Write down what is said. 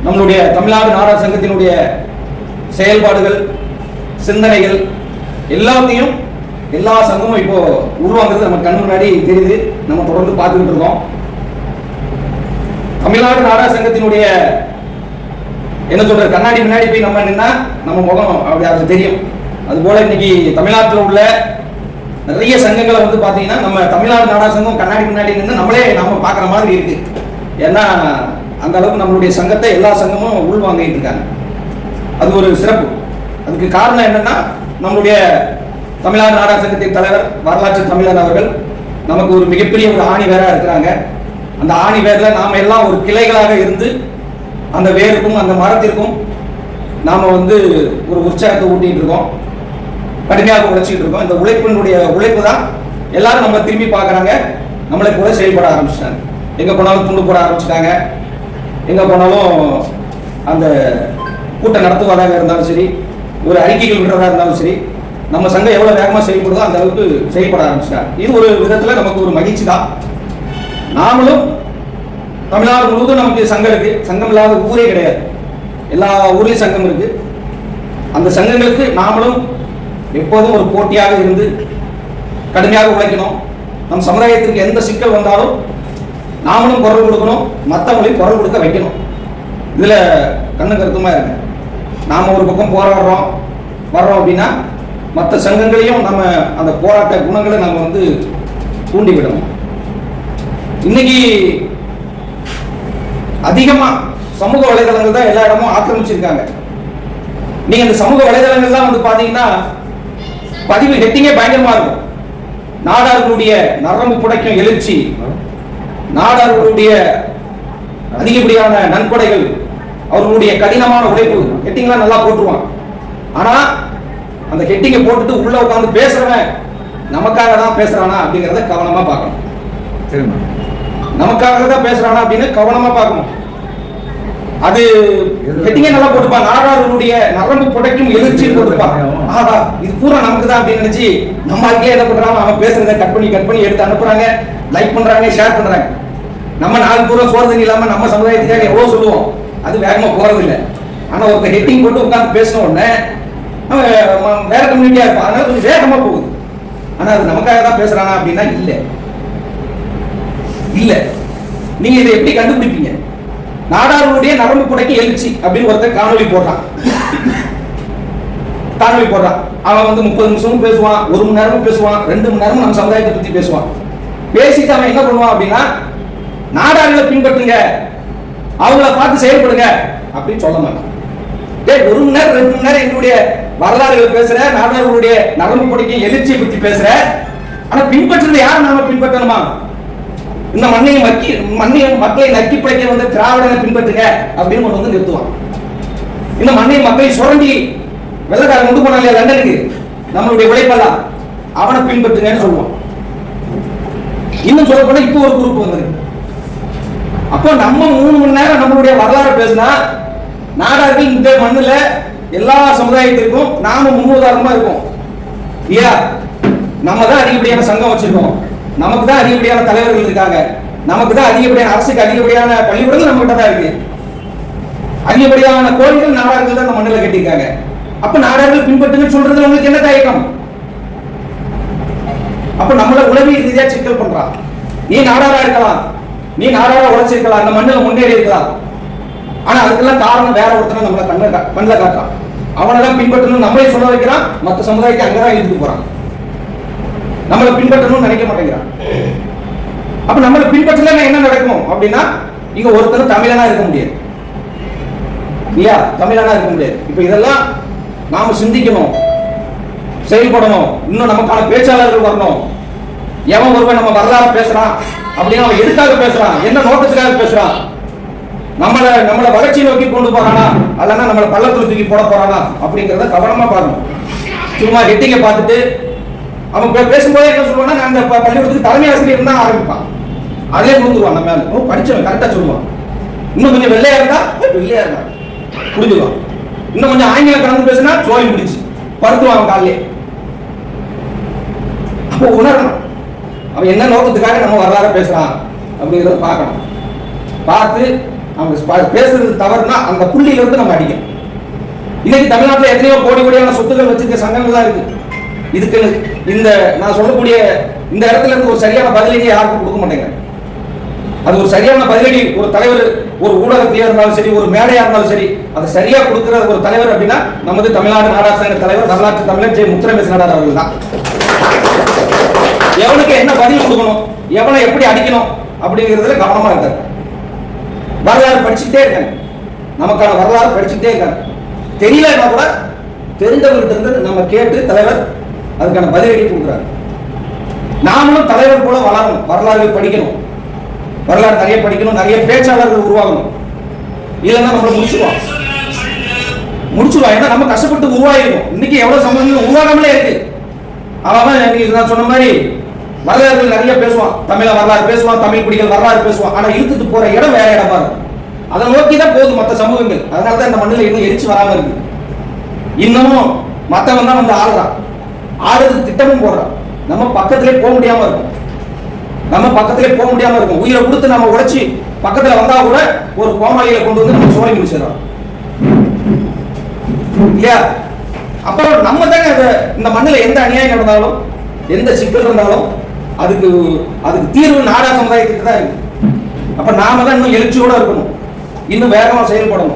நம்மளுடைய தமிழ்நாடு நாடார் சங்கத்தினுடைய செயல்பாடுகள், சிந்தனைகள் எல்லாத்தையும் எல்லா சங்கமும் இப்போ உருவாங்கிறது நம்ம கண்ணு முன்னாடி தெரியுது. நம்ம தொடர்ந்து பார்த்துக்கிட்டு இருக்கோம். தமிழ்நாடு நாடார் சங்கத்தினுடைய என்ன சொல்ற கண்ணாடி முன்னாடி போய் நம்ம நின்னா நம்ம முகம் அப்படி அது தெரியும். அது போல இன்னைக்கு தமிழ்நாட்டில் உள்ள நிறைய சங்கங்களை வந்து பாத்தீங்கன்னா நம்ம தமிழ்நாடு நாடார் சங்கம் கண்ணாடி முன்னாடி நின்று நம்மளே நம்ம பார்க்குற மாதிரி இருக்கு. ஏன்னா அந்த அளவுக்கு நம்மளுடைய சங்கத்தை எல்லா சங்கமும் உள்வாங்கிட்டு இருக்காங்க. அது ஒரு சிறப்பு. அதுக்கு காரணம் என்னன்னா நம்மளுடைய தமிழ்நாடு நாடார் சங்கத்தின் தலைவர் வரலாற்று தமிழர் அவர்கள் நமக்கு ஒரு மிகப்பெரிய ஒரு ஆணி வேரா இருக்கிறாங்க. அந்த ஆணி வேர்ல நாம எல்லாம் ஒரு கிளைகளாக இருந்து அந்த வேருக்கும் அந்த மரத்திற்கும் நாம வந்து ஒரு உற்சாகத்தை ஊட்டிட்டு இருக்கோம், கடுமையாக உழைச்சிட்டு இருக்கோம். இந்த உழைப்பினுடைய உழைப்பு தான் எல்லாரும் நம்ம திரும்பி பார்க்கறாங்க, நம்மளை கூட செயல்பட ஆரம்பிச்சிட்டாங்க. எங்க போனாலும் துண்டு போட ஆரம்பிச்சிட்டாங்க, எங்க போனாலும் அந்த கூட்டம் நடத்துவதாக இருந்தாலும் சரி, ஒரு அறிக்கைகள் விடுறதா இருந்தாலும் சரி, நம்ம சங்கம் எவ்வளவு வேகமா செயல்படுதோ அந்த அளவுக்கு செயல்பட ஆரம்பிச்சிட்டாங்க. இது ஒரு விதத்துல நமக்கு ஒரு மகிழ்ச்சி தான். நாமளும் தமிழ்நாடு முழுவதும் நமக்கு சங்கம் இருக்கு, சங்கம் இல்லாத ஊரே கிடையாது. எல்லா ஊர்லயும் சங்கம் இருக்கு. அந்த சங்கங்களுக்கு நாமளும் எப்போதும் ஒரு போட்டியாக இருந்து கடுமையாக உழைக்கணும். நம் சமுதாயத்திற்கு எந்த சிக்கல் வந்தாலும் நாமளும் குரல் கொடுக்கணும், மற்றவங்களையும் குரல் கொடுக்க வைக்கணும். இதுல கண்ணு கருத்துமா இருக்கு. நாம ஒரு பக்கம் போராடுறோம் வர்றோம் அப்படின்னா மற்ற சங்கங்களையும் நம்ம அந்த போராட்ட குணங்களை நம்ம வந்து தூண்டிவிடணும். இன்னைக்கு அதிகமா சமூக வலைதளங்கள் தான் எல்லா இடமும் ஆக்கிரமிச்சிருக்காங்க. நீங்க இந்த சமூக வலைதளங்கள்லாம் வந்து பாத்தீங்கன்னா பதிவு ஹெட்டிங்கே பயங்கரமா இருக்கும். நாடார்களுடைய நரம்பு புடைக்கும் எழுச்சி, நாடார்களுடைய அதிகப்படியான நன்கொடைகள், அவர்களுடைய கடினமான உழைப்பு, ஹெட்டிங்லாம் நல்லா போட்டுருவான். ஆனா அந்த ஹெட்டிங்கை போட்டுட்டு உள்ள உட்காந்து பேசுறவன் நமக்காக தான் பேசுறானா அப்படிங்கிறத கவனமா பார்க்கணும். நமக்காக தான் பேசுறானா அப்படின்னு கவனமா பார்க்கணும். அது ஹெட்டிங்கே நல்லா போட்டுப்பா, நாடார்களுடைய நரம்பு புடைக்கும் எழுச்சி போட்டுப்பா. ஆஹா இது பூரா நமக்கு தான் அப்படின்னு நினைச்சு நம்ம ஆட்களே என்ன பண்றாங்க, அவன் பேசுறத கட் பண்ணி எடுத்து அனுப்புறாங்க, லைக் பண்றாங்க, ஷேர் பண்றாங்க. நம்ம நாலு பூரா சோறு தண்ணி இல்லாம நம்ம சமுதாயத்துக்காக எவ்வளவு சொல்லுவோம், அது வேகமா போறது இல்லை. ஆனா ஒரு ஹெட்டிங் போட்டு உட்காந்து பேசின உடனே அவன் வேற கம்யூனிட்டியா இருப்பான், அதனால கொஞ்சம் வேகமா போகுது. ஆனா அது நமக்காக தான் பேசுறானா அப்படின்னா இல்ல இல்ல. நீங்க இதை எப்படி கண்டுபிடிப்பீங்க? நாடார்களுடைய நரம்பு புடைக்கு எழுச்சி அப்படின்னு ஒருத்தர் காணொலி போடுறான். அவன் வந்து 30 நிமிஷமும் பேசுவான், 1 மணி நேரமும் பேசுவான், 2 மணி நேரமும் நம்ம சமுதாயத்தை பத்தி பேசுவான். பேசிட்டு அவன் என்ன பண்ணுவான் அப்படின்னா நாடார்களை பின்பற்றுங்க, அவங்கள பார்த்து செயல்படுங்க அப்படின்னு சொல்ல மாட்டான். 1 மணி நேரம் 2 மணி நேரம் என்னுடைய வரலாறுகள் பேசுற, நாடார்களுடைய நரம்பு புடைக்கும் எழுச்சியை பத்தி பேசுற, ஆனா பின்பற்றுறது யாரும் நாம பின்பற்றணுமா? இந்த மண்ணையும் மக்களை நக்கி பிழைக்க வந்த திராவிடனை பின்பற்றுங்க அப்படின்னு கொண்டு வந்து நிறுத்துவான். இந்த மண்ணையும் மக்களை சுரண்டி வெள்ளக்காரன் கொண்டு போனா இல்லையா லண்டனுக்கு, நம்மளுடைய உழைப்பெல்லாம் அவனை பின்பற்றுங்கன்னு சொல்லுவான். இன்னும் சொல்ல போனா இப்போ ஒரு குரூப் வந்துருக்கு. அப்போ நம்ம 3 மணி நேரம் நம்மளுடைய வரலாறு பேசினா நாடார்கள் இந்த மண்ணுல எல்லா சமுதாயத்திற்கும் நாம முன்னுதாரணமா இருக்கோம் இல்லையா? நம்ம தான் அதிகப்படியான சங்கம் வச்சிருக்கோம், நமக்கு தான் அதிகப்படியான தலைவர்கள் இருக்காங்க, நமக்கு தான் அதிகப்படியான அரசுக்கு அதிகப்படியான பள்ளிக்கூடங்கள் நம்ம கிட்ட தான் இருக்கு, அதிகப்படியான கோயில்கள் நாடார்கள் தான் இந்த மண்ணில் கட்டியிருக்காங்க. அப்ப நாடார்கள் பின்பற்றுன்னு சொல்றது உங்களுக்கு என்ன தயக்கம்? அப்ப நம்மள உளவியல் ரீதியா சிக்கல் பண்றான். நீ நாடாரா இருக்கலாம், நீ நாடாரா உழைச்சிருக்கலாம், அந்த மண்ணில் முன்னேறி இருக்கலாம், ஆனா அதுக்கெல்லாம் காரணம் வேற ஒருத்தனை நம்மள கண்ணில் காட்டுறான். அவனெல்லாம் பின்பற்றணும் நம்மளே சொல்ல வைக்கிறான், மற்ற சமுதாயத்தை அங்கதான் இழுத்து போறான். நம்மளை பின்பற்றணும்னு நினைக்க மாட்டேங்கிறான். அப்ப நம்மளை பின்பற்றல என்ன நடக்கும் அப்படின்னா இங்க ஒருத்தர் தமிழனா இருக்க முடியாது இல்லையா? தமிழனா இருக்க முடியாது. இப்ப இதெல்லாம் நாம சிந்திக்கணும், செயல்படணும். இன்னும் நமக்கான பேச்சாளர்கள் வரணும். எவன் ஒருவன் நம்ம வரலாறு பேசுறான் அப்படின்னா அவன் எதுக்காக பேசுறான், என்ன நோக்கத்துக்காக பேசுறான், நம்மளை வளர்ச்சி நோக்கி கொண்டு போறானா அல்லனா நம்மளை பள்ளத்துல தூக்கி போட போறானா அப்படிங்கறத கவனமா பார்க்கணும். சும்மா ஹெட்டிங்க பார்த்துட்டு அவன் பேசும்போது என்ன சொல்லுவான்னா, அந்த பள்ளிக்கூடத்துக்கு தலைமை ஆசிரியர் தான் ஆரம்பிப்பான், அதே புரிஞ்சுருவான். நம்ம மேல படிச்சவன் கரெக்டா சொல்லுவான். இன்னும் கொஞ்சம் வெள்ளையா இருந்தா புரிஞ்சுவான். இன்னும் கொஞ்சம் ஆங்கிலம் கலந்து பேசினா சோழி முடிச்சு படுத்துவான் காலையே. அப்போ உணரணும் அவன் என்ன நோக்கத்துக்காக நம்ம வரலாறு பேசுறான் அப்படிங்கிறத பார்க்கணும். பார்த்து அவங்க பேசுறது தவறுனா அந்த புள்ளியில இருந்து நம்ம அடிக்கணும். இன்னைக்கு தமிழ்நாட்டில் எத்தனையோ கோடி கோடியான சொத்துக்கள் வச்சிருக்க சங்கங்கள் தான் இருக்கு. இதுக்கு இந்த நான் சொல்லக்கூடிய இந்த இடத்துல இருந்து ஒரு சரியான பதிலடியை யாருக்கும் கொடுக்க மாட்டேங்க. அது ஒரு சரியான பதிலடி ஒரு தலைவர், ஒரு ஊடகத்தையா இருந்தாலும் சரி, ஒரு மேடையா இருந்தாலும் சரி, அதை சரியா கொடுக்கிற ஒரு தலைவர் அப்படின்னா நமது தமிழ்நாடு நாடார் சங்க தலைவர் வரலாற்று தமிழர் ஜெ. முத்துரமேச நாடார் அவர்கள் தான். எவனுக்கு என்ன பதில் கொடுக்கணும், எவனை எப்படி அடிக்கணும் அப்படிங்கிறதுல கவனமா இருக்காரு. வரலாறு படிச்சுட்டே இருக்காங்க, நமக்கான வரலாறு படிச்சுட்டே இருக்காங்க. தெரியலன்னா கூட தெரிந்தவர்கிட்ட இருந்து நம்ம கேட்டு தலைவர் அதுக்கான பதிலடி கொடுக்குறாரு. நாமளும் தலைவர் போல வளரணும், வரலாறு படிக்கணும், வரலாறு நிறைய படிக்கணும், நிறைய பேச்சாளர்கள் உருவாகணும். இல்லைன்னா நம்மளை முடிச்சிருவான். ஏன்னா நம்ம கஷ்டப்பட்டு உருவாயிருக்கும். இன்னைக்கு எவ்வளவு சம்பவங்கள் உருவாகாமலே இருக்கு. அவன் நான் சொன்ன மாதிரி வரலாறுகள் நிறைய பேசுவான், தமிழ வரலாறு பேசுவான், தமிழ் குடிகள் வரலாறு பேசுவான். ஆனா இழுத்துட்டு போற இடம் வேற இடமா இருக்கும். அதை நோக்கி தான் போகுது மற்ற சமூகங்கள். அதனாலதான் இந்த மண்ணில் இன்னும் எரிச்சு வராம இருக்கு. இன்னமும் மற்றவன் தான் வந்து ஆடுறான், ஆடுறதுக்கு திட்டமும் போடுறான். நம்ம பக்கத்திலே போக முடியாம இருக்கும். உயிரை கொடுத்து நம்ம உழைச்சி பக்கத்துல வந்தா கூட ஒரு கோமாளியில கொண்டு வந்து நம்ம சோழி முடிச்சிடறோம் இல்லையா? அப்புறம் நம்ம தாங்க இந்த மண்ணில் எந்த அநியாயம் நடந்தாலும், எந்த சிக்கல் இருந்தாலும் அதுக்கு தீர்வு நாடா சமுதாயத்துக்கு தான் இருக்கு. அப்ப நாம தான் இன்னும் எழுச்சியோட இருக்கணும், இன்னும் வேகமா செயல்படணும்.